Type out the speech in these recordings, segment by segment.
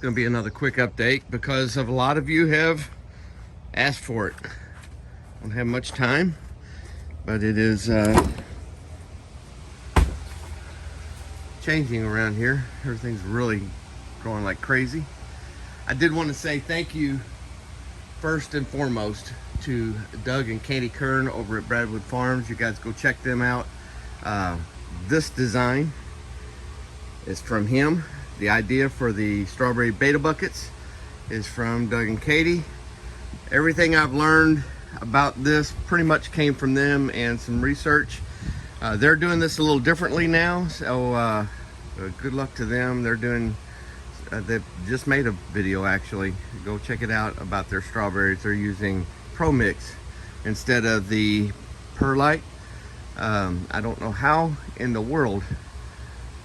going to be another quick update because of a lot of you have asked for it. Don't have much time, but it is changing around here. Everything's really growing like crazy. I did want to say thank you first and foremost to Doug and Katy Kern over at Bradwood Farms. You guys go check them out. This design is from him. The idea for the strawberry beta buckets is from Doug and Katy. Everything I've learned about this pretty much came from them and some research. They're doing this a little differently now, so good luck to them. They're doing, they've just made a video actually. Go check it out about their strawberries. They're using Pro Mix instead of the Perlite. I don't know how in the world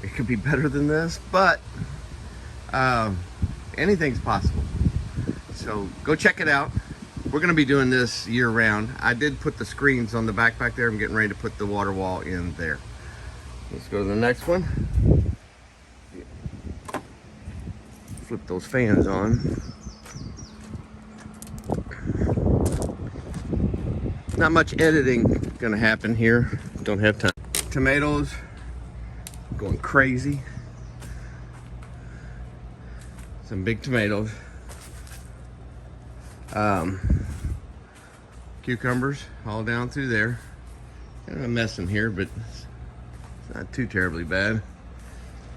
it could be better than this, but anything's possible. So go check it out. We're going to be doing this year round. I did put the screens on the back there. I'm getting ready to put the water wall in there. Let's go to the next one. Flip those fans on. Not much editing going to happen here. Don't have time. Tomatoes going crazy. Some big tomatoes. Cucumbers all down through there. Kind of a mess in here, but it's not too terribly bad.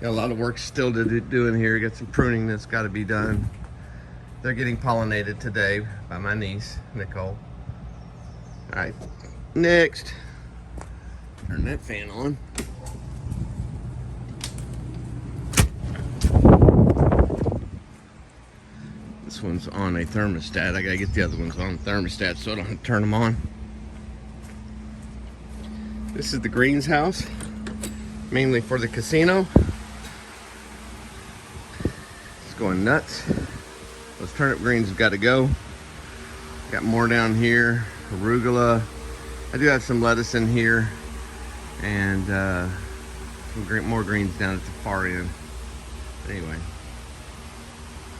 Got a lot of work still to do in here. Got some pruning that's got to be done. They're getting pollinated today by my niece, Nicole. All right, next. Turn that fan on. This one's on a thermostat. I gotta get the other ones on thermostat so I don't have to turn them on. This is the greens house, mainly for the casino. It's going nuts. Those turnip greens have got to go. Got more down here, arugula. I do have some lettuce in here, and some more greens down at the far end. Anyway,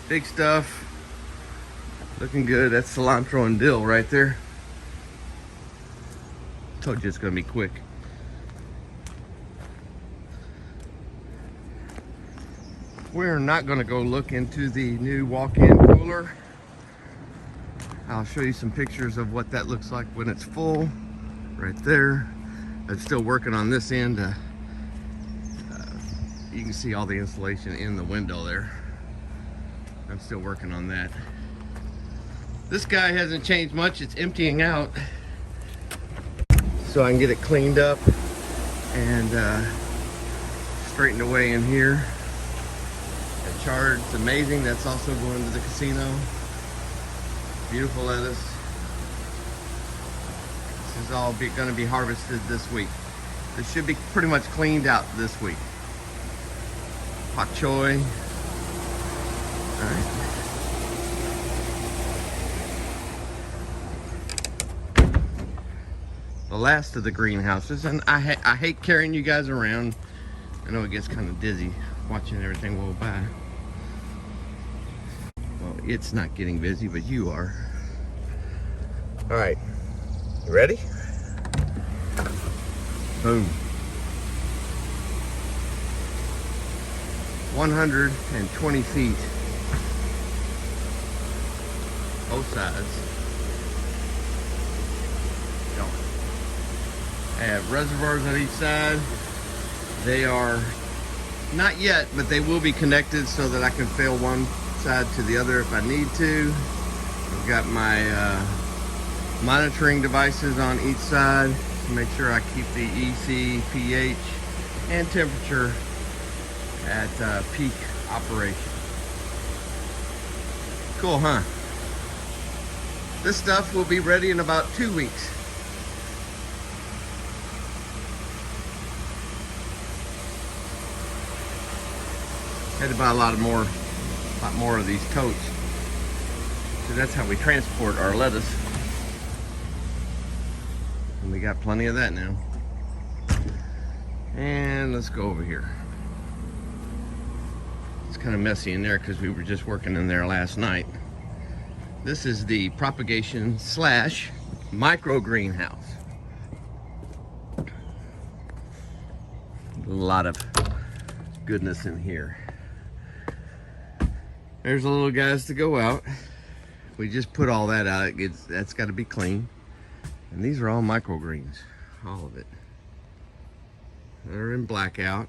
big stuff. Looking good. That's cilantro and dill right there. Told you it's gonna be quick. We're not gonna go look into the new walk-in cooler. I'll show you some pictures of what that looks like when it's full. Right there. I'm still working on this end. You can see all the insulation in the window there. I'm still working on that. This guy hasn't changed much. It's emptying out so I can get it cleaned up and straightened away in here. The chard's amazing. That's also going to the casino. Beautiful lettuce. This is all going to be harvested this week. This should be pretty much cleaned out this week. Pak choy. All right. The last of the greenhouses, and I hate carrying you guys around. I know it gets kind of dizzy watching everything roll by. Well, it's not getting busy, but you are. All right, you ready? Boom. 120 feet, both sides. I have reservoirs on each side. They are not yet, but they will be connected so that I can fill one side to the other if I need to. I've got my monitoring devices on each side to make sure I keep the EC, pH, and temperature at peak operation. Cool, huh? This stuff will be ready in about 2 weeks. Had to buy a lot more of these totes. So that's how we transport our lettuce. And we got plenty of that now. And let's go over here. It's kind of messy in there because we were just working in there last night. This is the propagation slash micro greenhouse. A lot of goodness in here. There's the little guys to go out. We just put all that out. That's got to be clean. And these are all microgreens, all of it. They're in blackout,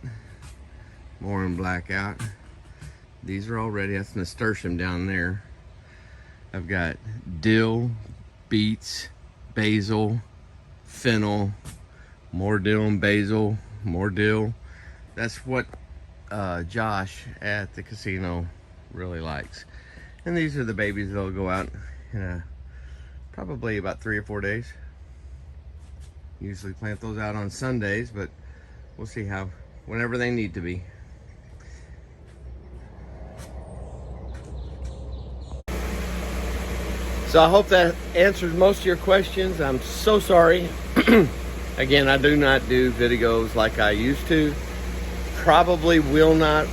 more in blackout. These are all ready. That's nasturtium down there. I've got dill, beets, basil, fennel, more dill and basil, more dill. That's what Josh at the casino really likes. And these are the babies that'll go out in probably about 3 or 4 days. Usually plant those out on Sundays, but we'll see whenever they need to be. So I hope that answers most of your questions. I'm so sorry. Again, I do not do videos like I used to. Probably will not,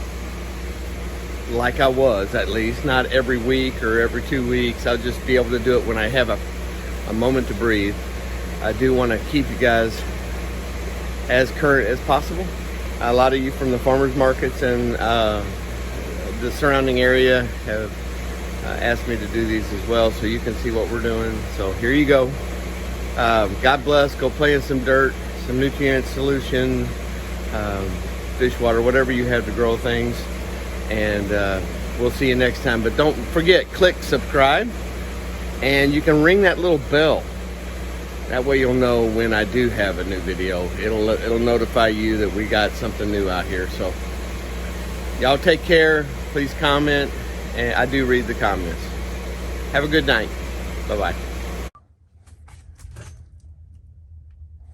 like I was, at least not every week or every 2 weeks. I'll just be able to do it when I have a moment to breathe. I do want to keep you guys as current as possible. A lot of you from the farmers markets and the surrounding area have asked me to do these as well, so you can see what we're doing. So here you go. God bless. Go play in some dirt, some nutrient solution, fish water, whatever you have to grow things. And we'll see you next time. But don't forget, click subscribe, and you can ring that little bell. That way you'll know when I do have a new video. It'll notify you that we got something new out here. So y'all take care. Please comment, and I do read the comments. Have a good night. Bye-bye.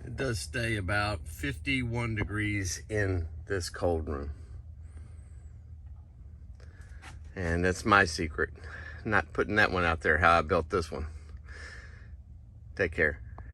It does stay about 51 degrees in this cold room. And that's my secret. Not putting that one out there, how I built this one. Take care.